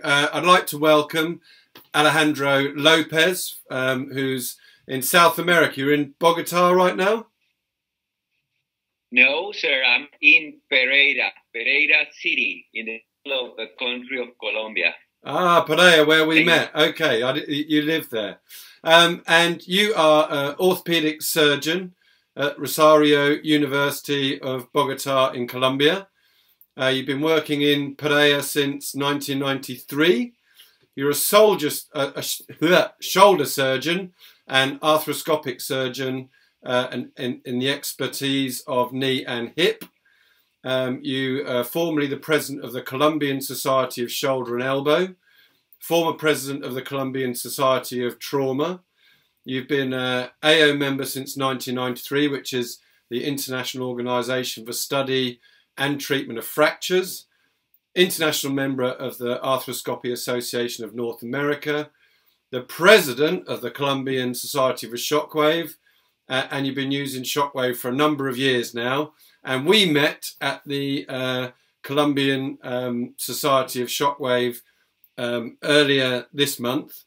I'd like to welcome Alejandro Lopez, who's in South America. You're in Bogota right now? No, sir. I'm in Pereira City, in the middle of the country of Colombia. Ah, Pereira, where we met. Okay, you live there. And you are an orthopedic surgeon at Rosario University of Bogota in Colombia. You've been working in Pereira since 1993. You're a shoulder surgeon and arthroscopic surgeon in the expertise of knee and hip. You are formerly the president of the Colombian Society of Shoulder and Elbow, former president of the Colombian Society of Trauma. You've been an AO member since 1993, which is the International Organization for Study and Treatment of Fractures, international member of the Arthroscopy Association of North America, the president of the Colombian Society for Shockwave, and you've been using Shockwave for a number of years now. And we met at the Colombian Society of Shockwave earlier this month,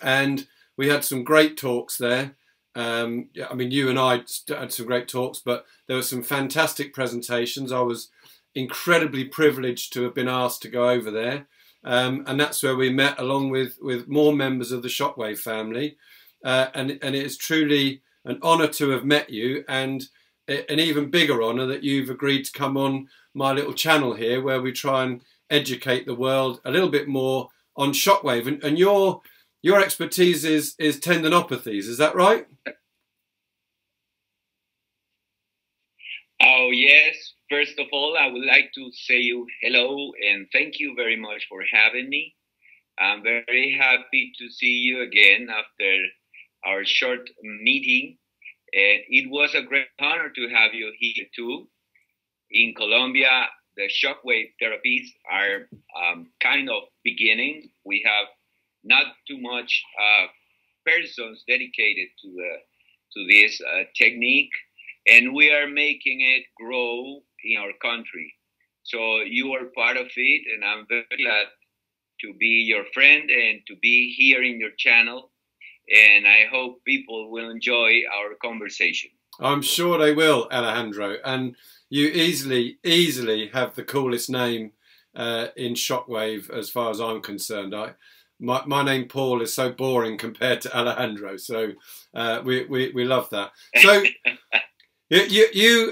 and we had some great talks there. I mean, you and I had some great talks, but there were some fantastic presentations. I was incredibly privileged to have been asked to go over there. And that's where we met, along with more members of the Shockwave family. And it is truly an honour to have met you, and an even bigger honour that you've agreed to come on my little channel here, where we try and educate the world a little bit more on Shockwave. And your expertise is tendinopathies, is that right? Oh, yes. First of all, I would like to say you hello and thank you very much for having me. I'm very happy to see you again after our short meeting. And it was a great honor to have you here too. In Colombia, the shockwave therapies are kind of beginning. We have not too much persons dedicated to this technique, and we are making it grow in our country. So you are part of it, and I'm very glad to be your friend and to be here in your channel. And I hope people will enjoy our conversation. I'm sure they will, Alejandro. And you easily have the coolest name in Shockwave, as far as I'm concerned. My name Paul is so boring compared to Alejandro, so we love that. So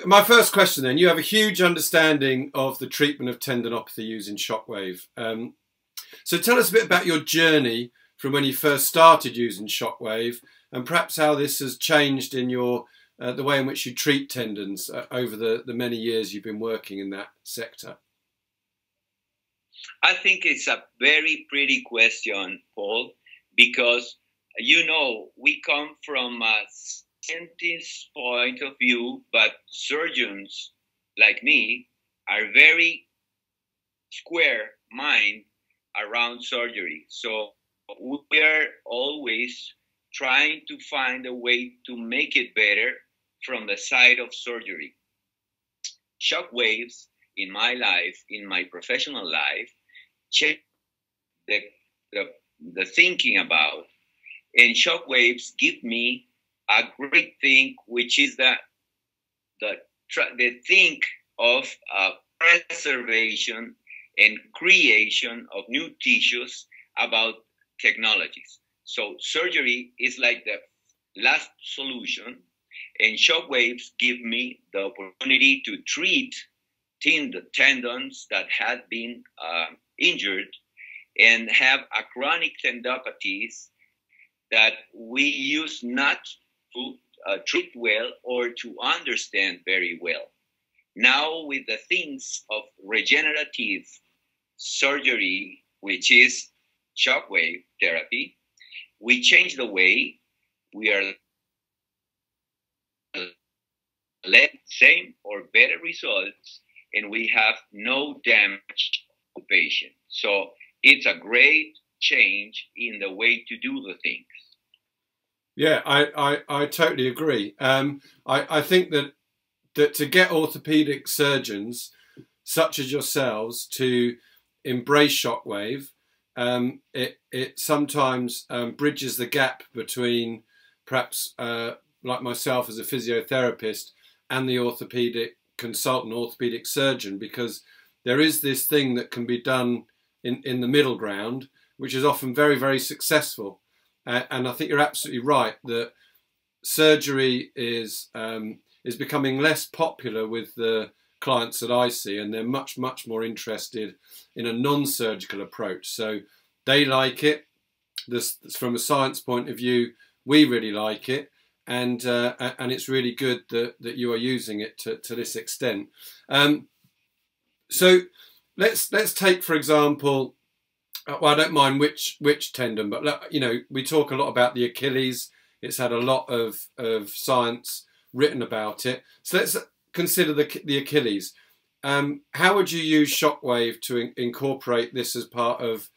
my first question then, you have a huge understanding of the treatment of tendinopathy using Shockwave. So tell us a bit about your journey from when you first started using Shockwave, and perhaps how this has changed in your the way in which you treat tendons over the many years you've been working in that sector. I think it's a very pretty question, Paul, because, you know, we come from a scientist's point of view, but surgeons like me are very square mind around surgery. So we are always trying to find a way to make it better from the side of surgery. Shockwaves in my life, in my professional life, change the thinking about, and shockwaves give me a great thing, which is the think of preservation and creation of new tissues about technologies. So surgery is like the last solution, and shockwaves give me the opportunity to treat tendons that had been injured and have a chronic tendinopathies that we used not to treat well or to understand very well. Now with the things of regenerative surgery, which is shockwave therapy, we change the way we are let same or better results, and we have no damage to the patient. So it's a great change in the way to do the things. Yeah, I totally agree. I think that to get orthopedic surgeons such as yourselves to embrace Shockwave, it sometimes bridges the gap between perhaps like myself as a physiotherapist and the orthopedic consultant, orthopedic surgeon, because there is this thing that can be done in the middle ground, which is often very, very successful. And I think you're absolutely right that surgery is becoming less popular with the clients that I see, and they're much, much more interested in a non-surgical approach. So they like it. This, from a science point of view, we really like it, and it's really good that you are using it to this extent. So let's take, for example, well, I don't mind which tendon, but we talk a lot about the Achilles. It's had a lot of science written about it. So let's consider the Achilles. How would you use Shockwave to incorporate this as part of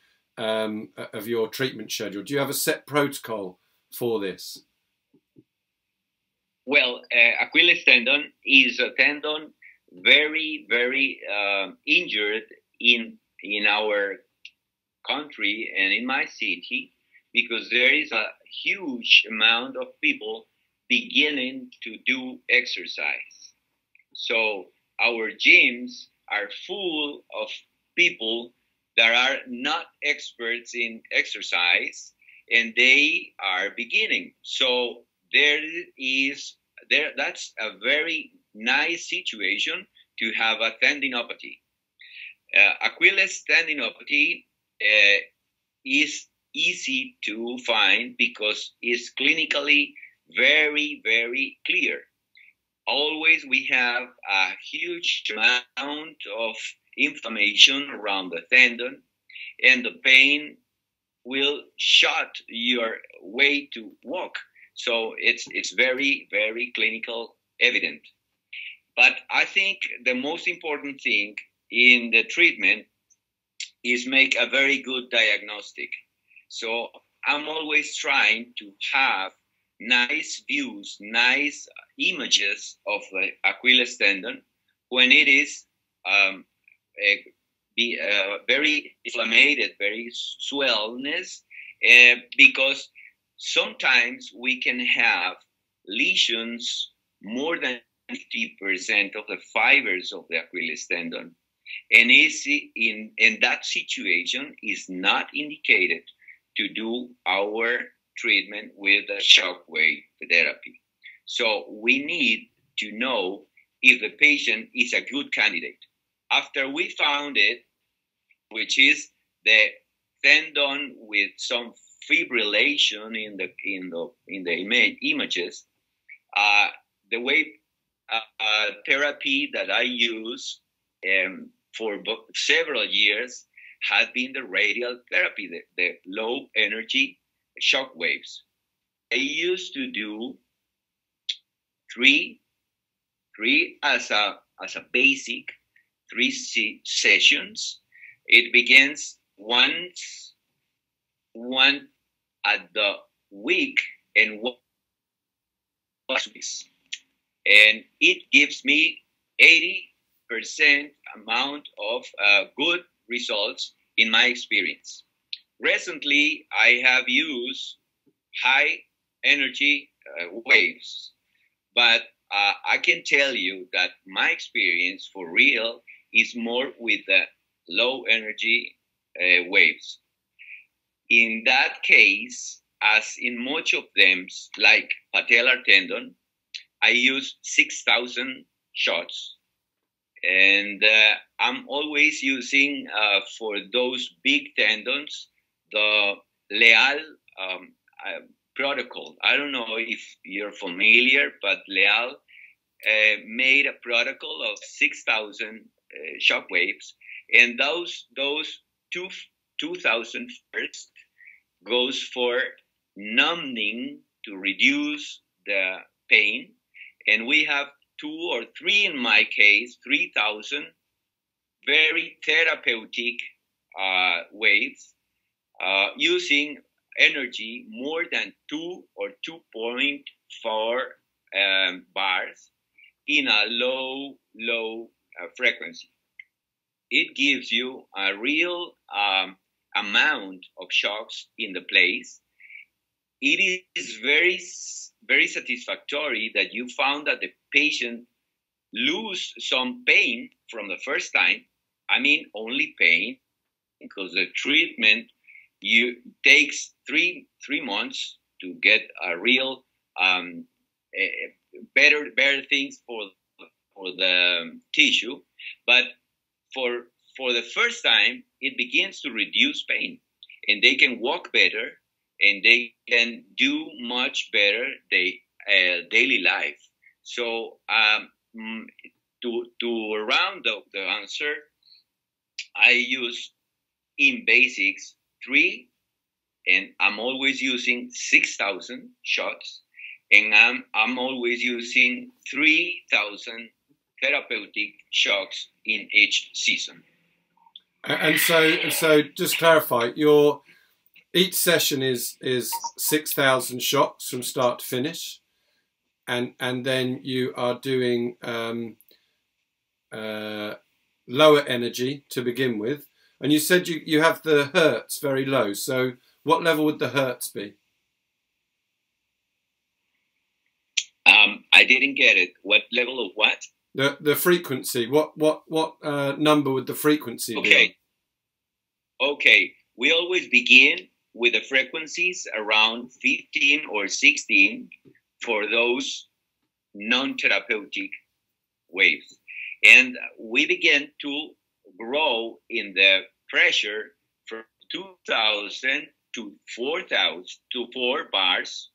your treatment schedule? Do you have a set protocol for this? Well, Achilles tendon is a tendon very, very injured in our country and in my city, because there is a huge amount of people beginning to do exercise. So our gyms are full of people that are not experts in exercise, and they are beginning. So that's a very nice situation to have a tendinopathy. Achilles tendinopathy is easy to find because it's clinically very, very clear. Always we have a huge amount of inflammation around the tendon, and the pain will shut your way to walk. So it's very, very clinical evident. But I think the most important thing in the treatment is make a very good diagnostic. So I'm always trying to have nice views, nice images of the Achilles tendon when it is very inflamed, very swellness, because sometimes we can have lesions more than 50% of the fibers of the Achilles tendon. And in that situation, is not indicated to do our treatment with the shockwave therapy. So we need to know if the patient is a good candidate. After we found it, which is the tendon with some fibrillation in the images, the wave therapy that I use for several years has been the radial therapy, the low energy shock waves. I used to do three as a basic, 3 sessions. It begins one at the week and 1 weeks, and it gives me 80% amount of good results in my experience. Recently, I have used high energy waves, but I can tell you that my experience for real is more with the low energy waves. In that case, as in much of them, like patellar tendon, I use 6,000 shots. And I'm always using, for those big tendons, the Leal protocol. I don't know if you're familiar, but Leal made a protocol of 6,000 shock waves. And those 2,000 first goes for numbing to reduce the pain. And we have 2 or 3, in my case, 3,000 very therapeutic waves using energy more than 2 or 2.4 bars in a low frequency. It gives you a real amount of shocks in the place, it is very satisfactory that you found that the patient lose some pain from the first time. I mean, only pain, because the treatment takes three months to get a real better things for the tissue, but for the first time it begins to reduce pain, and they can walk better, and they can do much better daily life. So to round up the answer, I use in basics 3, and I'm always using 6,000 shots, and I'm always using 3,000 therapeutic shocks in each season. And so just clarify, each session is 6,000 shocks from start to finish, and then you are doing lower energy to begin with. And you said you have the hertz very low. So what level would the hertz be? I didn't get it. What level of what? The frequency. What number would the frequency be? Okay. We always begin with the frequencies around 15 or 16 for those non-therapeutic waves. And we begin to grow in the pressure from 2,000 to 4,000 to 4 bars,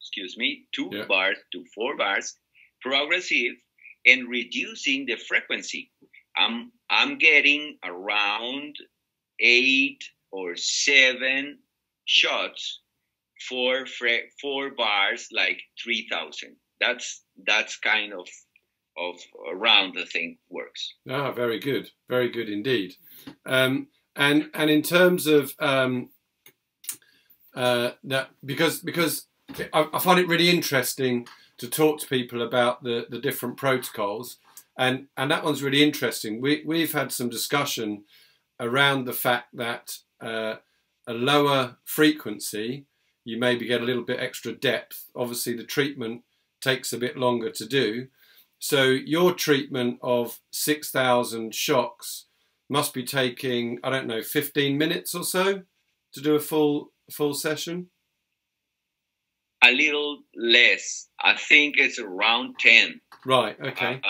2 bars to 4 bars, progressive, and reducing the frequency. I'm getting around 8 or 7 shots for 4 bars, like 3,000. That's kind of around the thing works. Ah, very good indeed. And in terms of that, because I find it really interesting to talk to people about the different protocols, and that one's really interesting. We've had some discussion around the fact that a lower frequency, you maybe get a little bit extra depth. Obviously, the treatment takes a bit longer to do. So your treatment of 6,000 shocks must be taking, I don't know, 15 minutes or so to do a full session? A little less. I think it's around 10. Right, okay.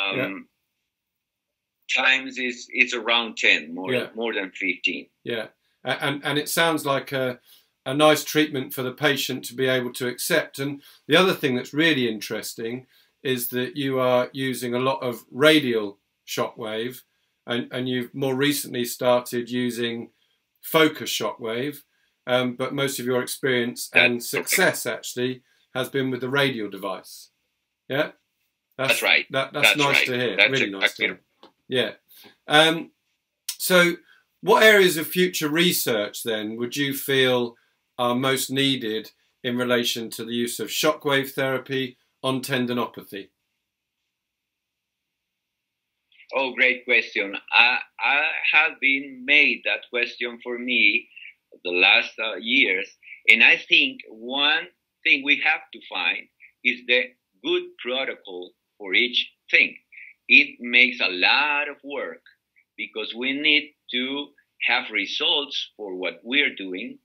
Times it's around 10, more than 15. Yeah, and it sounds like a nice treatment for the patient to be able to accept. And the other thing that's really interesting is that you are using a lot of radial shockwave, and you've more recently started using focus shockwave, but most of your experience and success actually has been with the radial device. Yeah, that's right. That's nice right. to hear. That's really nice to hear. Yeah. So what areas of future research then would you feel are most needed in relation to the use of shockwave therapy on tendinopathy? Oh, great question. I have been made that question for me the last years, and I think one thing we have to find is the good protocol for each thing. It makes a lot of work because we need to have results for what we're doing.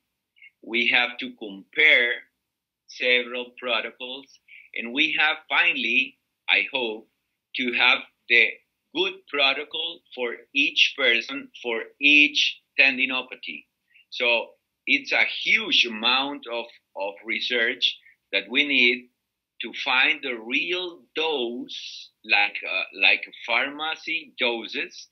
We have to compare several protocols, and we have finally, I hope, to have the good protocol for each person, for each tendinopathy. So it's a huge amount of research that we need to find the real dose, like pharmacy doses.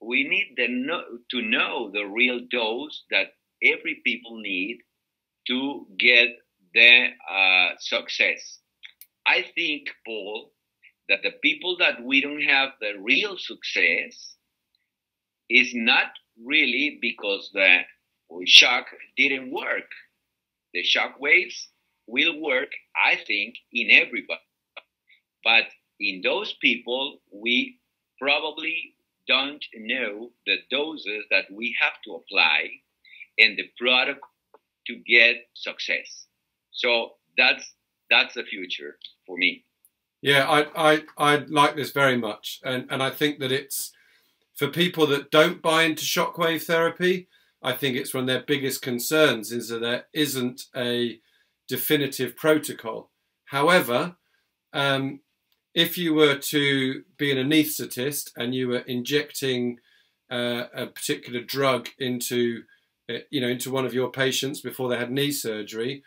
We need to know the real dose that every people need to get the success. I think, Paul, that the people that we don't have the real success is not really because the shock didn't work. The shock waves will work, I think, in everybody. But in those people, we probably don't know the doses that we have to apply, and the product to get success. So that's the future for me. Yeah, I like this very much, and I think that it's for people that don't buy into shockwave therapy. I think it's one of their biggest concerns is that there isn't a definitive protocol. However, if you were to be an anaesthetist and you were injecting a particular drug into one of your patients before they had knee surgery,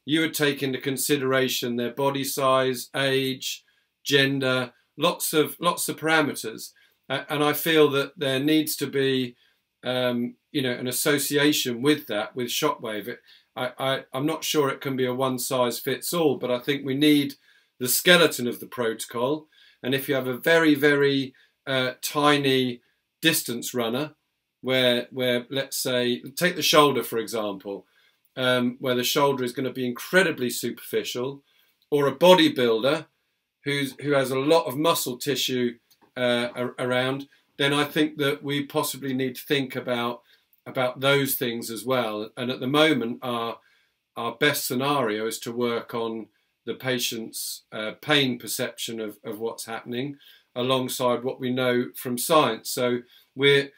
you would take into consideration their body size, age, gender, lots of parameters, and I feel that there needs to be an association with that, with shockwave. I'm not sure it can be a one size fits all, but I think we need the skeleton of the protocol. And if you have a very, very tiny distance runner, where let's say, take the shoulder for example, where the shoulder is going to be incredibly superficial, or a bodybuilder who has a lot of muscle tissue around, then I think that we possibly need to think about those things as well. And at the moment, our best scenario is to work on the patient's pain perception of what's happening, alongside what we know from science. So we're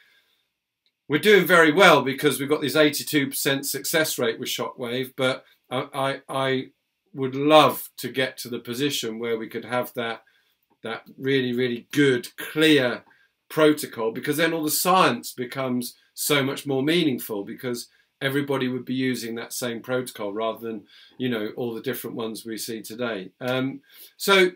doing very well because we've got this 82% success rate with shockwave, but I would love to get to the position where we could have that really, really good, clear protocol, because then all the science becomes so much more meaningful, because everybody would be using that same protocol rather than, all the different ones we see today. So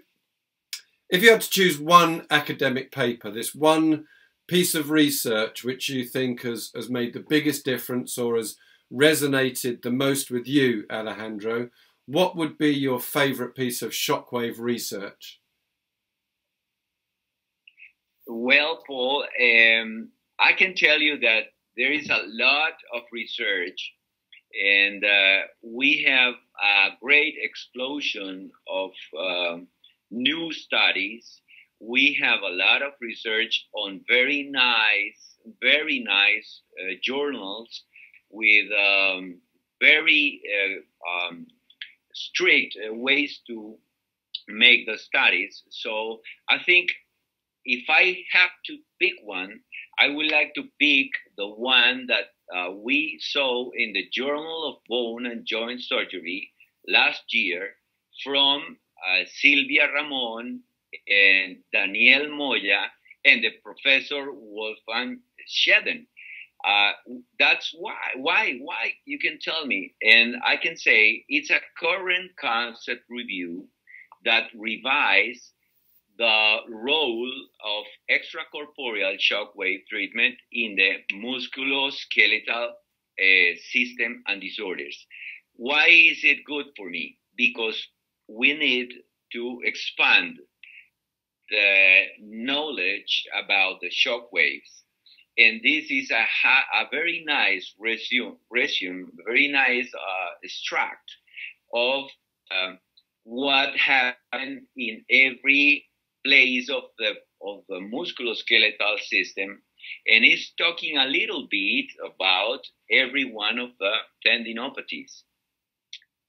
if you had to choose one academic paper, this one piece of research which you think has made the biggest difference or has resonated the most with you, Alejandro, what would be your favorite piece of shockwave research? Well, Paul, I can tell you that there is a lot of research, and we have a great explosion of new studies. We have a lot of research on very nice journals with very strict ways to make the studies. So I think if I have to pick one, I would like to pick the one that we saw in the Journal of Bone and Joint Surgery last year from Silvia Ramon and Daniel Moya and the Professor Wolfgang Scheden. That's why you can tell me. And I can say it's a current concept review that revised the role of extracorporeal shockwave treatment in the musculoskeletal system and disorders. Why is it good for me? Because we need to expand the knowledge about the shockwaves. And this is a very nice resume, very nice extract of what happened in every place of the musculoskeletal system, and it's talking a little bit about every one of the tendinopathies.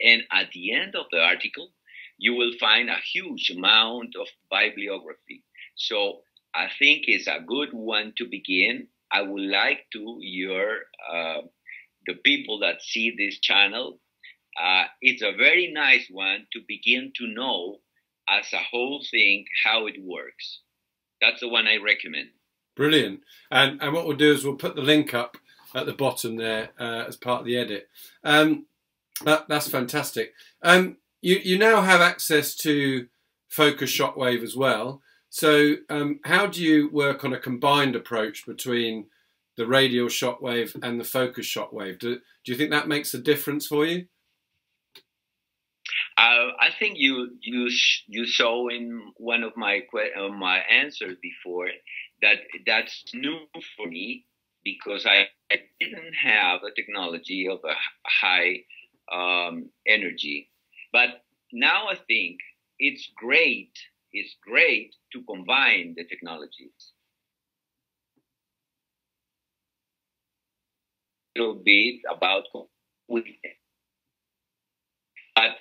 And at the end of the article, you will find a huge amount of bibliography. So I think it's a good one to begin. I would like to hear the people that see this channel. It's a very nice one to begin to know as a whole thing how it works. That's the one I recommend. Brilliant. And what we'll do is we'll put the link up at the bottom there as part of the edit. That's fantastic. You now have access to focus shockwave as well. So how do you work on a combined approach between the radial shockwave and the focus shockwave? Do you think that makes a difference for you? I think you saw in one of my answers before that that's new for me, because I didn't have a technology of a high energy. But now I think it's great to combine the technologies. little bit about with. But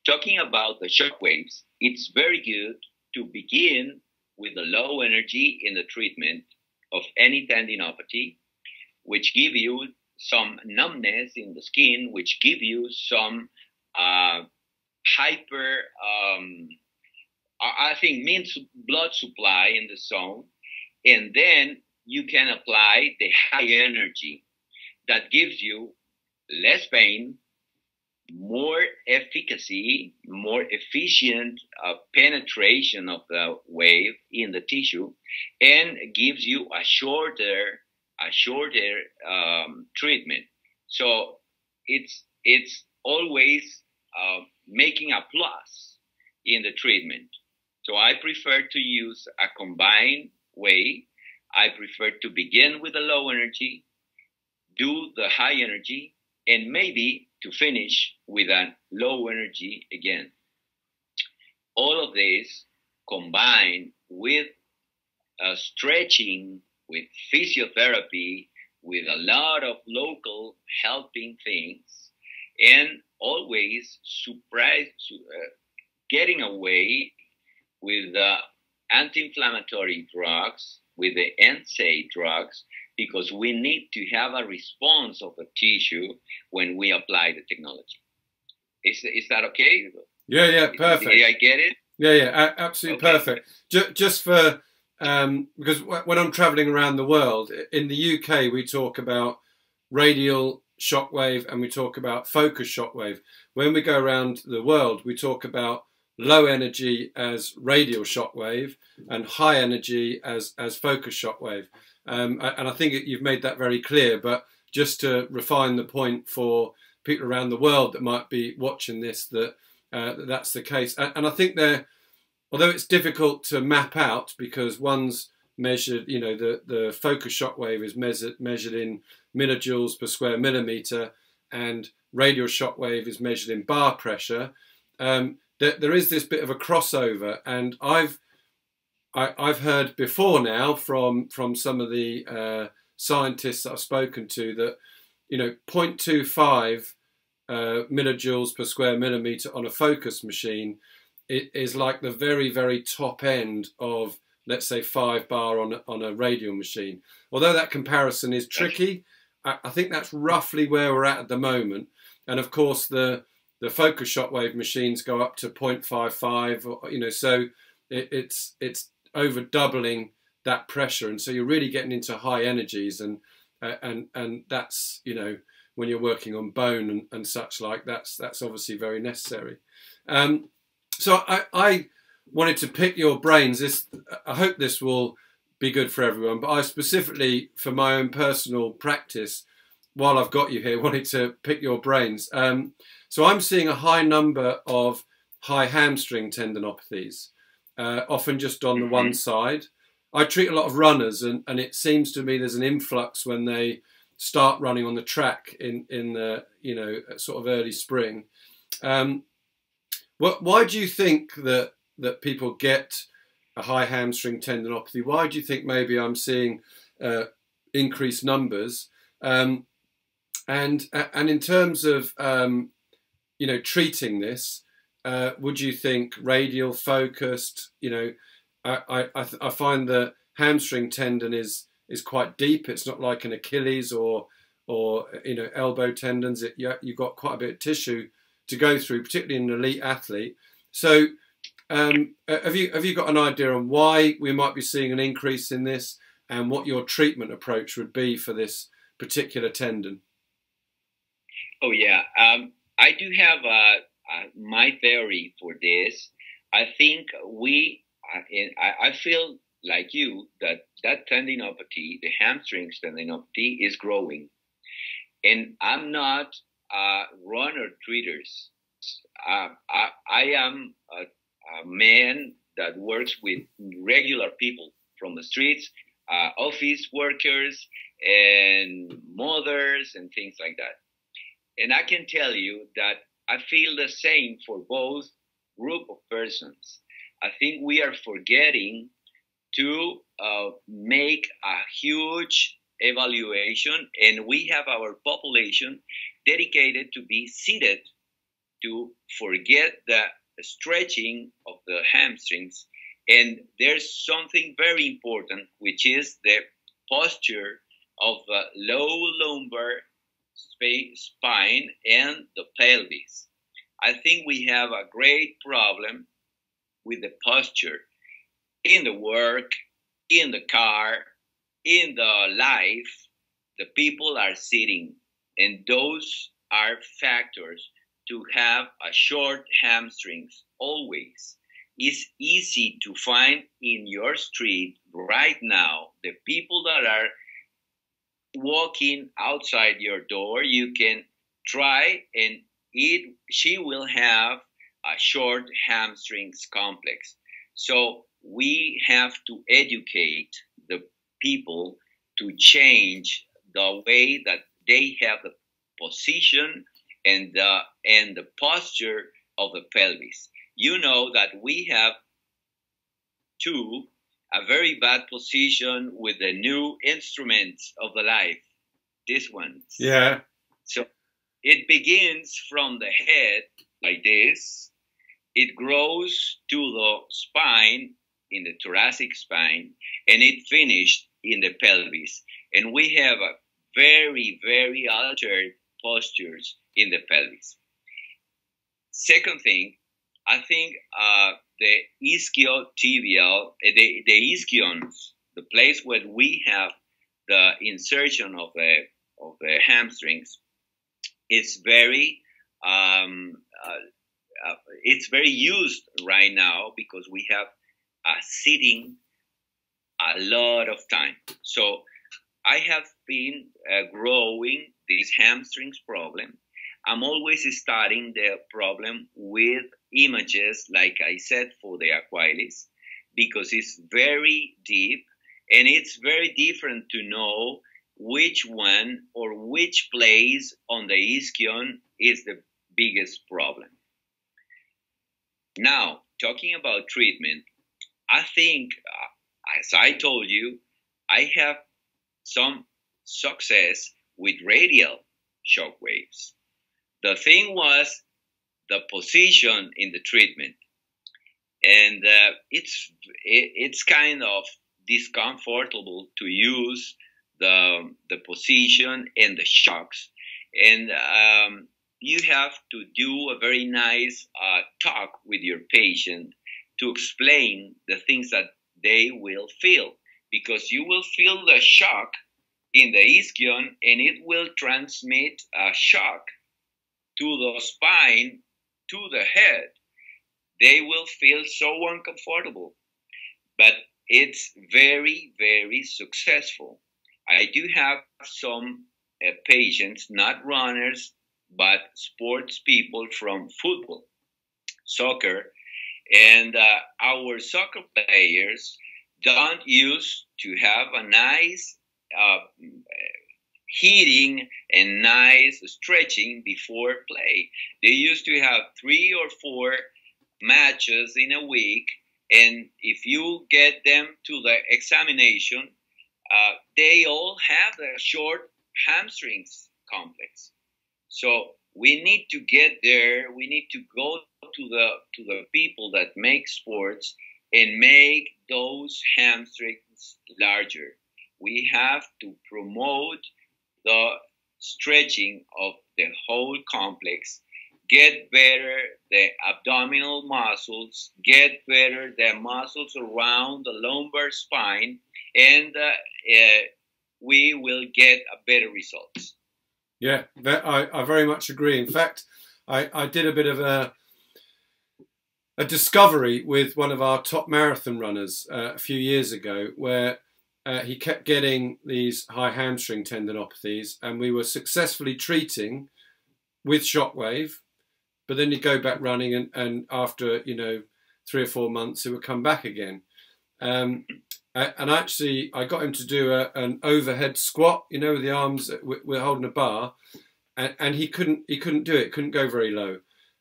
talking about the shock waves, it's very good to begin with the low energy in the treatment of any tendinopathy, which give you some numbness in the skin, which give you some hyper, I think, means blood supply in the zone. And then you can apply the high energy that gives you less pain, more efficacy, more efficient penetration of the wave in the tissue, and gives you a shorter treatment. So it's always making a plus in the treatment. So I prefer to use a combined way. I prefer to begin with the low energy, do the high energy, and maybe to finish with a low energy again. All of this combined with stretching, with physiotherapy, with a lot of local helping things, and always getting away with the anti-inflammatory drugs, with the NSAID drugs, because we need to have a response of the tissue when we apply the technology. Is that okay? Yeah, perfect. Did I get it? Yeah, absolutely okay. Perfect. Just for, because when I'm traveling around the world, in the UK, we talk about radial shockwave and we talk about focus shockwave. When we go around the world, we talk about low energy as radial shockwave and high energy as focus shockwave. And I think you've made that very clear, but just to refine the point for people around the world that might be watching this, that's the case. And I think although it's difficult to map out because one's measured, the focus shockwave is measured in millijoules per square millimeter and radial shockwave is measured in bar pressure. There is this bit of a crossover, and I've heard before now from some of the scientists that I've spoken to that 0.25 millijoules per square millimeter on a focus machine is like the very, very top end of, let's say, 5 bar on a radial machine. Although that comparison is tricky, I think that's roughly where we're at the moment. And of course, the focus shockwave machines go up to 0.55, so it's over doubling that pressure, and so you're really getting into high energies, and that's when you're working on bone and such like, that's obviously very necessary. So I wanted to pick your brains. I hope this will be good for everyone, but I specifically, for my own personal practice, while I've got you here, wanted to pick your brains. So I'm seeing a high number of high hamstring tendinopathies, often just on the one side. I treat a lot of runners, and it seems to me there's an influx when they start running on the track in the sort of early spring. Why do you think that people get a high hamstring tendinopathy? Why do you think maybe I'm seeing increased numbers? And in terms of treating this, would you think radial focused? I find the hamstring tendon is quite deep. It's not like an Achilles or elbow tendons. You've got quite a bit of tissue to go through, particularly in an elite athlete. So have you got an idea on why we might be seeing an increase in this, and what your treatment approach would be for this particular tendon? Oh yeah, I do have my theory for this. I think I feel like you that tendinopathy, the hamstrings tendinopathy, is growing, and I'm not a runner treaters. I am a man that works with regular people from the streets, office workers and mothers and things like that. And I can tell you that I feel the same for both group of persons. I think we are forgetting to make a huge evaluation, and we have our population dedicated to be seated to forget the stretching of the hamstrings. And there's something very important, which is the posture of the low lumbar spine and the pelvis. I think we have a great problem with the posture in the work, in the car, in the life. The people are sitting, and those are factors to have a short hamstrings always. It's easy to find in your street right now the people that are walking outside your door. You can try, and she will have a short hamstrings complex. So we have to educate the people to change the way that they have the position and the posture of the pelvis. You know that we have a very bad position with the new instruments of the life. These ones. Yeah. So it begins from the head like this. It grows to the spine, in the thoracic spine, and it finished in the pelvis. And we have a very, very altered postures in the pelvis. Second thing, I think the ischiotibial, the ischions, the place where we have the insertion of the hamstrings, is very it's very used right now because we have sitting a lot of time. So I have been growing this hamstrings problem. I'm always starting the problem with images, like I said, for the Achilles, because it's very deep and it's very different to know which one or which place on the ischion is the biggest problem. Now, talking about treatment, I think, as I told you, I have some success with radial shock waves. The thing was the position in the treatment, and it's kind of discomfortable to use the position and the shocks, and you have to do a very nice talk with your patient to explain the things that they will feel, because you will feel the shock in the ischion and it will transmit a shock to the spine, to the head. They will feel so uncomfortable, but it's very, very successful. I do have some patients, not runners, but sports people from football, soccer, and our soccer players don't used to have a nice heating and nice stretching before play. They used to have 3 or 4 matches in a week, and if you get them to the examination, they all have a short hamstrings complex. So we need to get there. We need to go to the people that make sports and make those hamstrings larger. We have to promote the stretching of the whole complex, get better the abdominal muscles, get better the muscles around the lumbar spine, and we will get a better results. Yeah, I very much agree. In fact, I did a bit of a discovery with one of our top marathon runners a few years ago, where he kept getting these high hamstring tendinopathies, and we were successfully treating with Shockwave, but then he'd go back running, and after 3 or 4 months, it would come back again. And actually, I got him to do an overhead squat, with the arms we're holding a bar, and he couldn't do it. Couldn't go very low,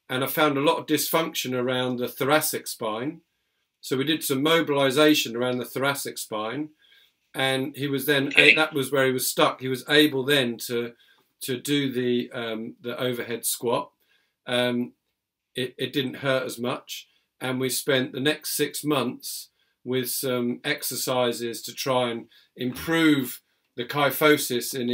and I found a lot of dysfunction around the thoracic spine. So we did some mobilization around the thoracic spine, and he was then that was where he was stuck. He was able then to do the overhead squat. It didn't hurt as much, and we spent the next 6 months with some exercises to try and improve the kyphosis in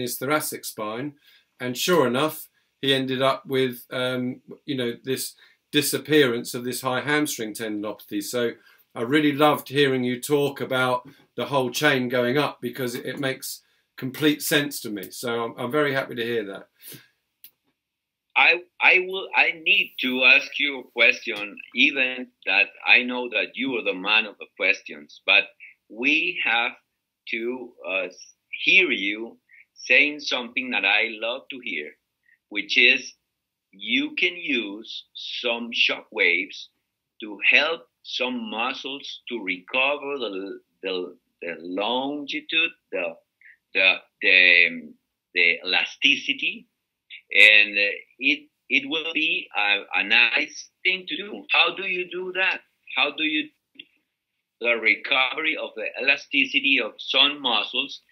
his thoracic spine. And sure enough, he ended up with this disappearance of this high hamstring tendinopathy. So I really loved hearing you talk about the whole chain going up, because it makes complete sense to me. So I'm very happy to hear that. I need to ask you a question, even that I know that you are the man of the questions, but we have to hear you saying something that I love to hear, which is you can use some shock waves to help some muscles to recover the longitude, the elasticity, and it will be a nice thing to do. How do you do that? How do you do the recovery of the elasticity of some muscles,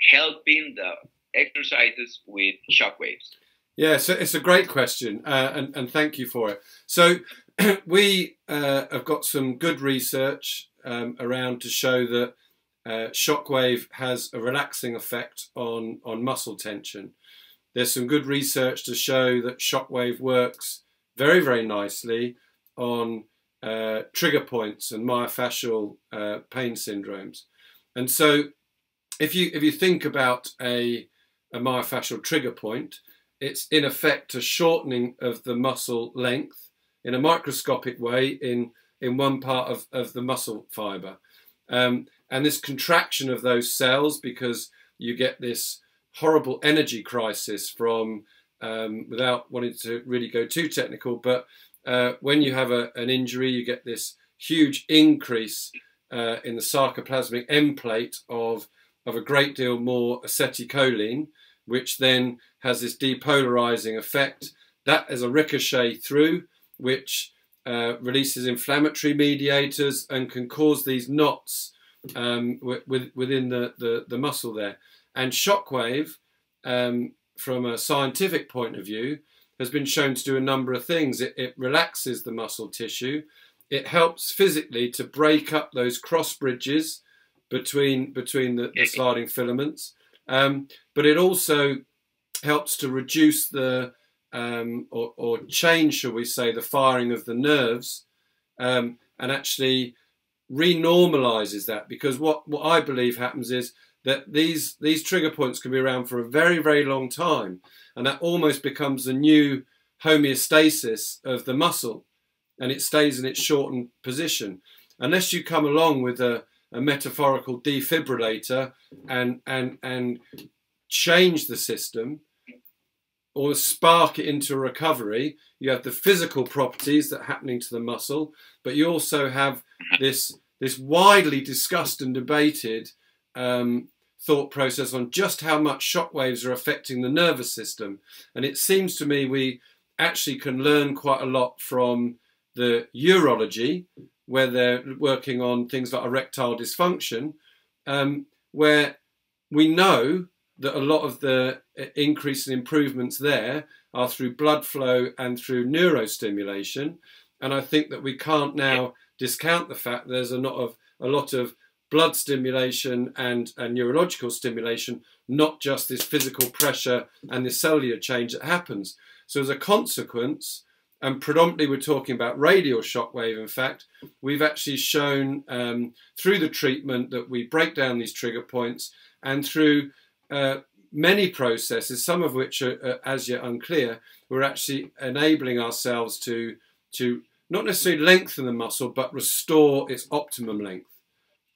helping the exercises with shock waves? Yeah, so it's a great question, and thank you for it. So we have got some good research around to show that shockwave has a relaxing effect on muscle tension. There's some good research to show that shockwave works very, very nicely on trigger points and myofascial pain syndromes. And so if you think about a myofascial trigger point, it's in effect a shortening of the muscle length in a microscopic way in one part of the muscle fiber. And this contraction of those cells, because you get this horrible energy crisis from, without wanting to really go too technical, but when you have an injury, you get this huge increase in the sarcoplasmic end plate of a great deal more acetylcholine, which then has this depolarizing effect. That is a ricochet through, which releases inflammatory mediators and can cause these knots within the muscle there. And shockwave, from a scientific point of view, has been shown to do a number of things. It relaxes the muscle tissue. It helps physically to break up those cross bridges between the sliding filaments. But it also helps to reduce the, or change, shall we say, the firing of the nerves, and actually renormalizes that. Because what I believe happens is that these trigger points can be around for a very, very long time, and that almost becomes the new homeostasis of the muscle, and it stays in its shortened position. Unless you come along with a metaphorical defibrillator and change the system or spark it into recovery, you have the physical properties that are happening to the muscle, but you also have this widely discussed and debated thought process on just how much shock waves are affecting the nervous system. And it seems to me we actually can learn quite a lot from the urology, where they're working on things like erectile dysfunction, where we know that a lot of the increase in improvements there are through blood flow and through neurostimulation. And I think that we can't now discount the fact there's a lot of blood stimulation and neurological stimulation, not just this physical pressure and this cellular change that happens. So as a consequence, and predominantly we're talking about radial shockwave, in fact, we've actually shown through the treatment that we break down these trigger points, and through many processes, some of which are as yet unclear, we're actually enabling ourselves to not necessarily lengthen the muscle, but restore its optimum length.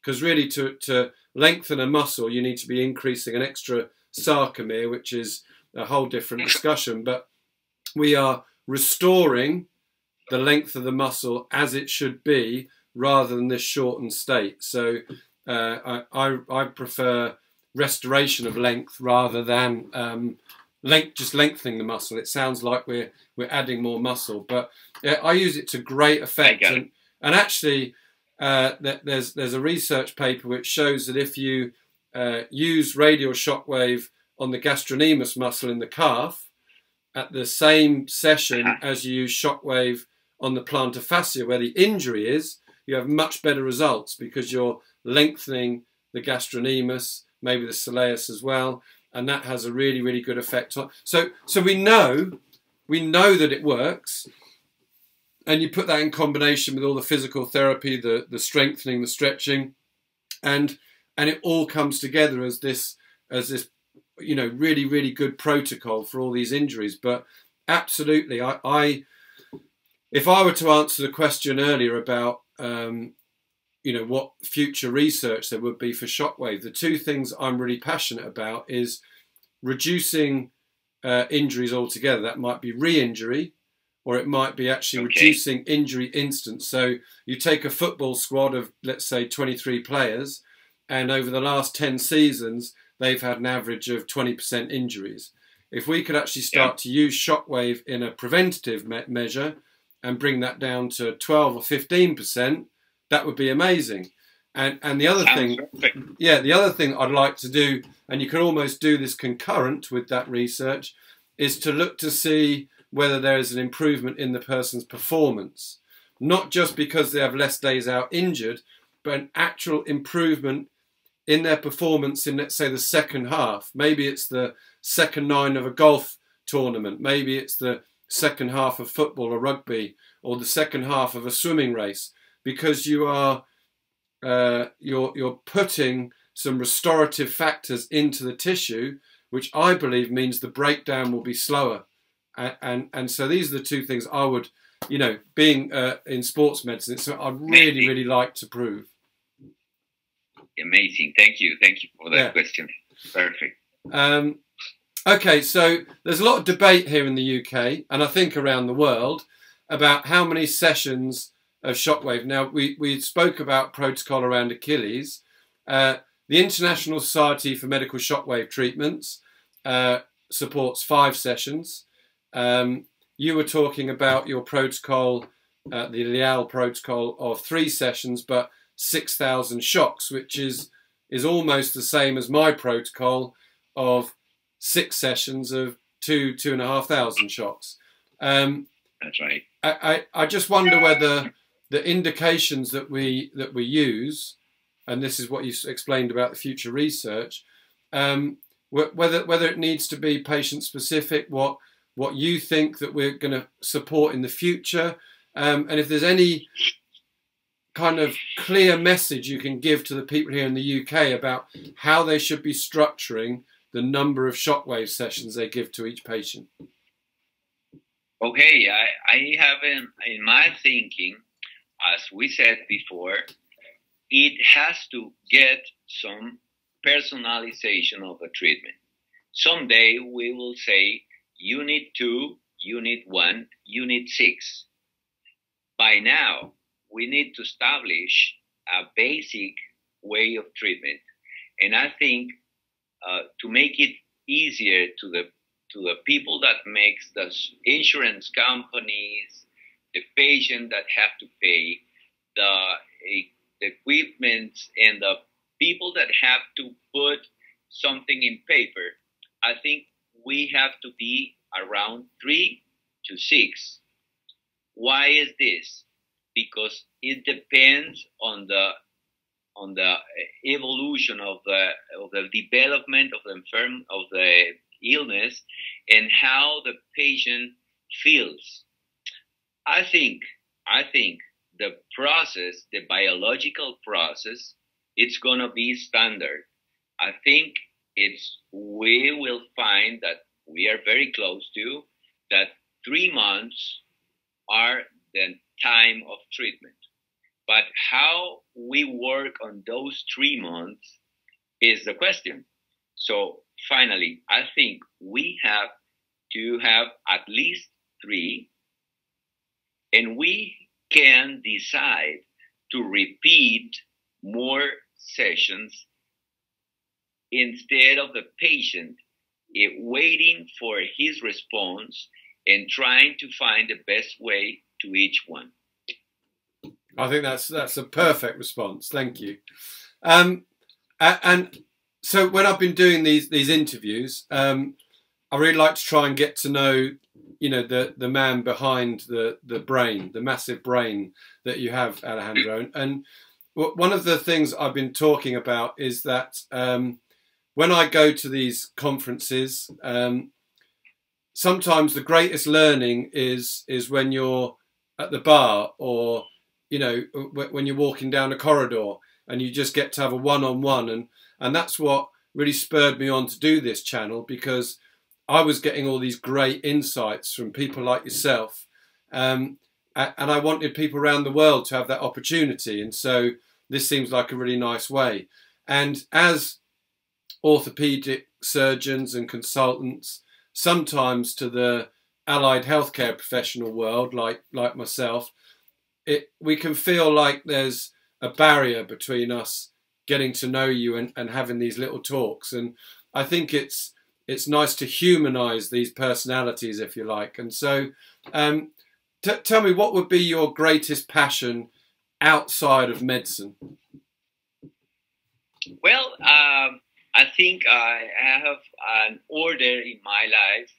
Because really to lengthen a muscle, you need to be increasing an extra sarcomere, which is a whole different discussion. But we are restoring the length of the muscle as it should be, rather than this shortened state. So I prefer restoration of length rather than just lengthening the muscle. It sounds like we're adding more muscle, but I use it to great effect. And actually, there's a research paper which shows that if you use radial shockwave on the gastrocnemius muscle in the calf at the same session as you use shockwave on the plantar fascia where the injury is, you have much better results because you're lengthening the gastrocnemius, maybe the soleus as well, and that has a really, really good effect on. So we know that it works, and you put that in combination with all the physical therapy, the strengthening, the stretching, and it all comes together as this really, really good protocol for all these injuries. But absolutely, if I were to answer the question earlier about what future research there would be for shockwave, the two things I'm really passionate about is reducing injuries altogether. That might be re-injury, or it might be actually reducing injury instance. So you take a football squad of, let's say, 23 players, and over the last 10 seasons, they've had an average of 20% injuries. If we could actually start to use shockwave in a preventative measure and bring that down to 12 or 15%, that would be amazing. And the other thing, the other thing I'd like to do, and you can almost do this concurrent with that research, is to look to see whether there is an improvement in the person's performance. Not just because they have less days out injured, but an actual improvement in their performance in, let's say, the second half. Maybe it's the second 9 of a golf tournament. Maybe it's the second half of football or rugby, or the second half of a swimming race, because you are you're putting some restorative factors into the tissue, which I believe means the breakdown will be slower. And so these are the two things I would, being in sports medicine, it's something I'd really, really like to prove. Amazing. Thank you for that question. Perfect. Okay, so there's a lot of debate here in the UK, and I think around the world, about how many sessions of shockwave. Now, we spoke about protocol around Achilles. The International Society for Medical Shockwave Treatments supports 5 sessions. You were talking about your protocol, the Leal protocol of 3 sessions, but 6,000 shocks, which is almost the same as my protocol of 6 sessions of 2,500 shocks. That's right. I just wonder whether the indications that we use, and this is what you explained about the future research, whether it needs to be patient specific, what you think that we're going to support in the future, and if there's any kind of clear message you can give to the people here in the UK about how they should be structuring the number of shockwave sessions they give to each patient. Okay, I have in my thinking, as we said before, it has to get some personalization of the treatment. Someday we will say Unit 2, Unit 1, Unit 6. By now, we need to establish a basic way of treatment. And I think to make it easier to the people that makes the insurance companies, the patient that have to pay, the equipment, and the people that have to put something in paper, I think we have to be around 3 to 6. Why is this? Because it depends on the evolution of the development of the illness and how the patient feels. I think the process, the biological process, it's gonna be standard. I think we will find that we are very close to that 3 months are the time of treatment. But how we work on those 3 months is the question. So finally, I think we have to have at least 3, and we can decide to repeat more sessions instead of the patient waiting for his response and trying to find the best way to each one. I think that's a perfect response. Thank you. And so when I've been doing these interviews, I really like to try and get to know, you know, the man behind the brain, the massive brain that you have, Alejandro. And one of the things I've been talking about is that when I go to these conferences, sometimes the greatest learning is when you're at the bar, or you know, when you're walking down a corridor and you just get to have a one-on-one, and that's what really spurred me on to do this channel, because I was getting all these great insights from people like yourself, and I wanted people around the world to have that opportunity, and so this seems like a really nice way. And as orthopedic surgeons and consultants, sometimes to the allied healthcare professional world, like myself, we can feel like there's a barrier between us getting to know you and having these little talks. And I think it's nice to humanize these personalities, if you like. And so tell me, what would be your greatest passion outside of medicine? Well, I think I have an order in my life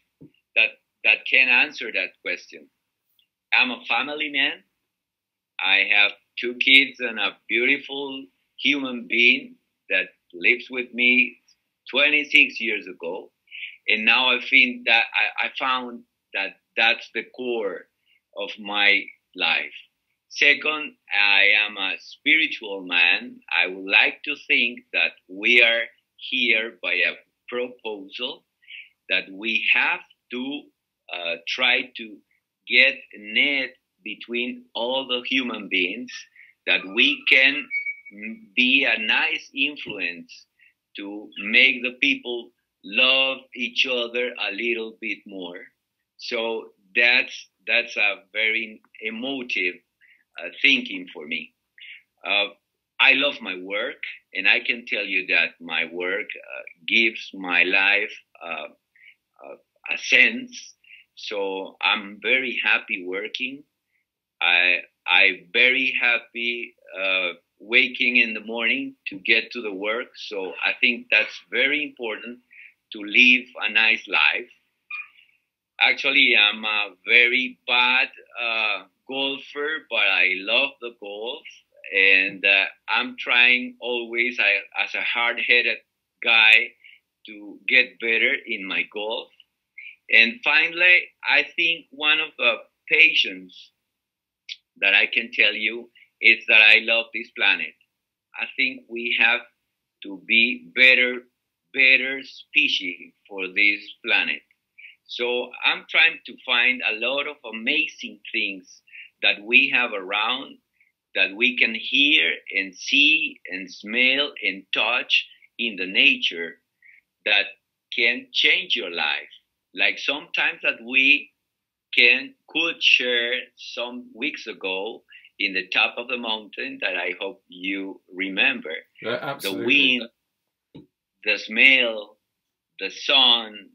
that can answer that question. I'm a family man. I have 2 kids and a beautiful human being that lives with me 26 years ago. And now I think that I found that that's the core of my life. Second, I am a spiritual man. I would like to think that we are here by a proposal, that we have to try to get a net between all the human beings, that we can be a nice influence to make the people love each other a little bit more. So that's a very emotive thinking for me. I love my work, and I can tell you that my work gives my life a sense. So I'm very happy working. I'm very happy waking in the morning to get to the work. So I think that's very important, to live a nice life. Actually, I'm a very bad golfer, but I love the golf. And I'm trying always, as a hard-headed guy, to get better in my golf. And finally, I think one of the patients that I can tell you is that I love this planet. I think we have to be better species for this planet. So I'm trying to find a lot of amazing things that we have around, that we can hear and see and smell and touch in the nature, that can change your life. Like sometimes that we could share some weeks ago in the top of the mountain that I hope you remember. Yeah, absolutely. The wind, the smell, the sun,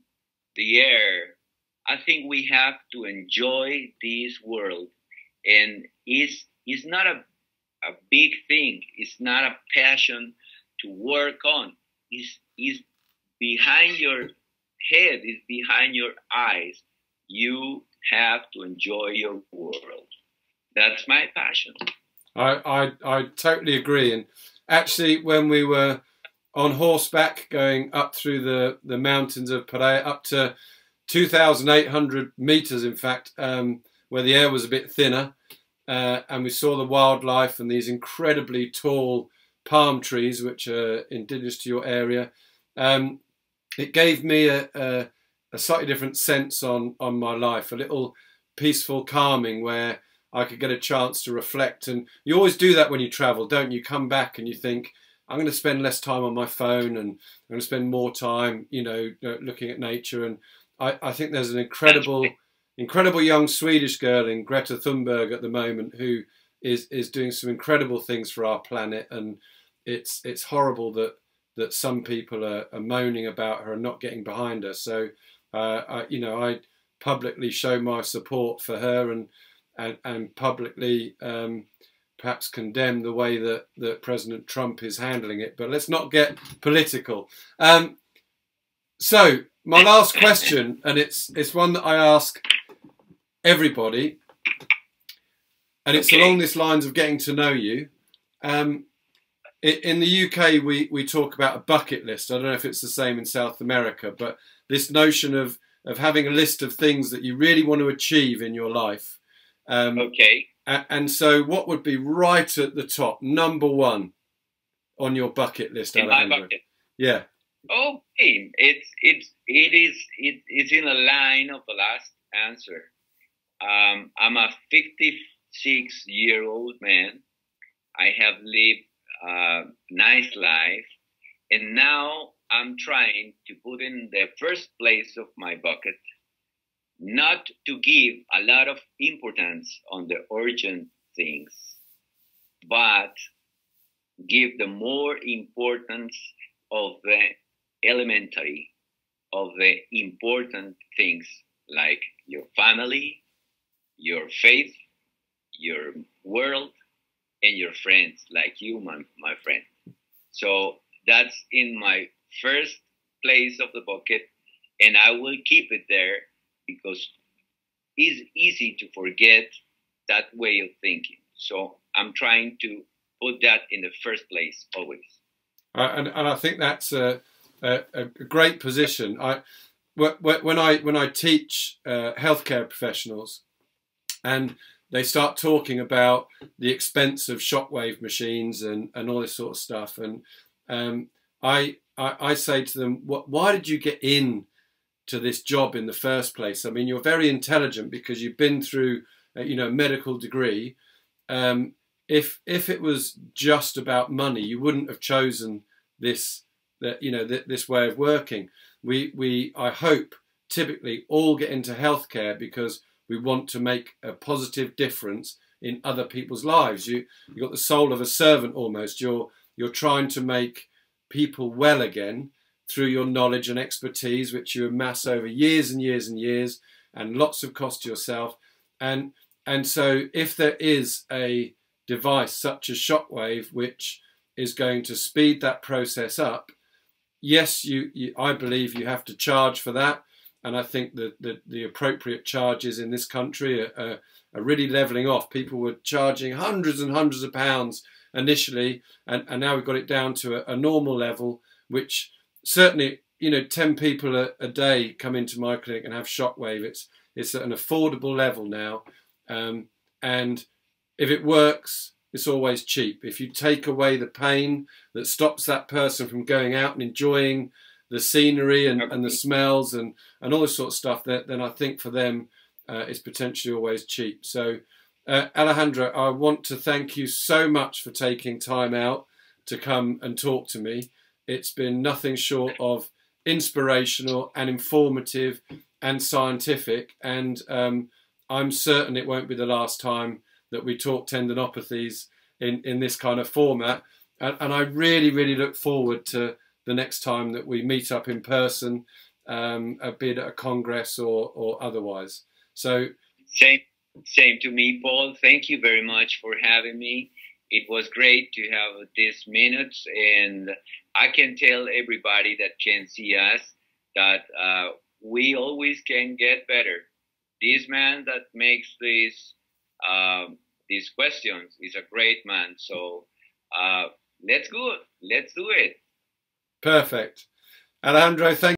the air. I think we have to enjoy this world. And it's not a big thing. It's not a passion to work on. It's behind your head, it's behind your eyes. You have to enjoy your world. That's my passion. I totally agree. And actually, when we were on horseback going up through the mountains of Pereira, up to 2,800 meters, in fact, where the air was a bit thinner, and we saw the wildlife and these incredibly tall palm trees, which are indigenous to your area, it gave me a slightly different sense on my life, a little peaceful calming where I could get a chance to reflect. And you always do that when you travel, don't you? Come back and you think, I'm going to spend less time on my phone and I'm going to spend more time, you know, looking at nature. And I think there's an incredible young Swedish girl in Greta Thunberg at the moment who is doing some incredible things for our planet. And it's horrible that some people are moaning about her and not getting behind her. So, I publicly show my support for her and publicly perhaps condemn the way that President Trump is handling it. But let's not get political. So my last question, and it's one that I ask everybody, and it's along this lines of getting to know you. In the UK, we talk about a bucket list. I don't know if it's the same in South America, but this notion of having a list of things that you really want to achieve in your life. And so what would be right at the top, number one on your bucket list, Alejandro? In my bucket? Yeah. Okay. It's in a line of the last answer. I'm a 56-year-old man. I have lived a nice life, and now I'm trying to put in the first place of my bucket, not to give a lot of importance on the urgent things, but give the more importance of the elementary, of the important things like your family, your faith, your world, and your friends like you, my friend. So that's in my first place of the bucket, and I will keep it there because it's easy to forget that way of thinking. So I'm trying to put that in the first place always. And I think that's a great position. When I teach healthcare professionals, and they start talking about the expense of Shockwave machines and all this sort of stuff, and I say to them, why did you get in to this job in the first place? I mean, you're very intelligent because you've been through a medical degree. If it was just about money, you wouldn't have chosen this way of working. I hope typically all get into healthcare because we want to make a positive difference in other people's lives. You've got the soul of a servant almost. You're trying to make people well again through your knowledge and expertise, which you amass over years and years and years, and lots of cost to yourself. And so if there is a device such as Shockwave, which is going to speed that process up, yes, I believe you have to charge for that. And I think that the appropriate charges in this country are really levelling off. People were charging hundreds and hundreds of pounds initially, and now we've got it down to a normal level, which certainly, 10 people a day come into my clinic and have Shockwave. It's at an affordable level now. And if it works, it's always cheap. If you take away the pain that stops that person from going out and enjoying the scenery and the smells and all this sort of stuff, then I think for them it's potentially always cheap. So Alejandro, I want to thank you so much for taking time out to come and talk to me. It's been nothing short of inspirational and informative and scientific, and I'm certain it won't be the last time that we talk tendinopathies in this kind of format, and I really, really look forward to the next time that we meet up in person, be it at a congress or otherwise. So same to me, Paul. Thank you very much for having me. It was great to have these minutes, and I can tell everybody that can see us that we always can get better. This man that makes these questions is a great man. So let's do it. Perfect. Alejandro, thank you.